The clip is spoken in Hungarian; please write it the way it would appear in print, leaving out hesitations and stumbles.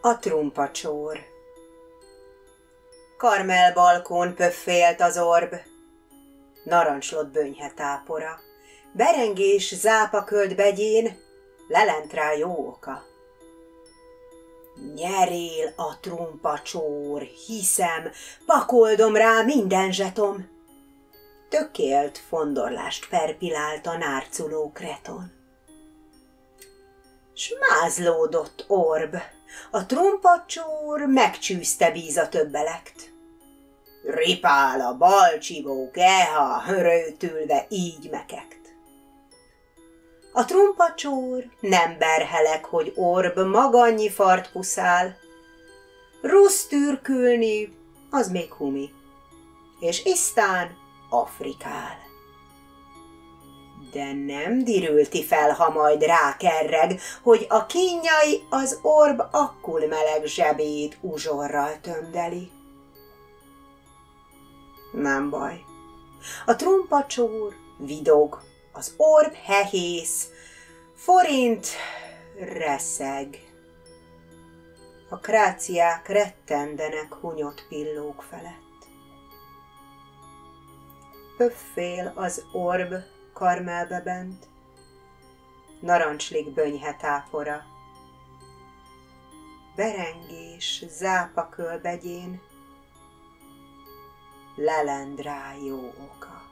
A trumpacsór. Karmel balkón pöffélt az orb, narancslott bönyhe tápora, berengés zápaköld begyén, lelent rá jó oka. Nyerél a trumpacsór, hiszem, pakoldom rá minden zsetom. Tökélt fondorlást perpilált a nárculó kreton. S mázlódott orb, a trumpacsór megcsűzte bíza többelekt. Ripál a balcsivók, eha, rőtülve így mekekt. A trumpacsór nem berhelek, hogy orb magannyi fart puszál. Rusz türkülni, az még humi, és isztán afrikál. De nem dirülti fel, ha majd rákerreg, hogy a kínjai az orb akkul meleg zsebét uzsorral tömdeli. Nem baj, a trumpacsór vidog, az orb hehész, forint reszeg. A kráciák rettendenek hunyott pillók felett. Pöffél az orb karmelbe bent, narancslik bönyhe tápora, berengés zápaköl begyén, lelend rá jó oka.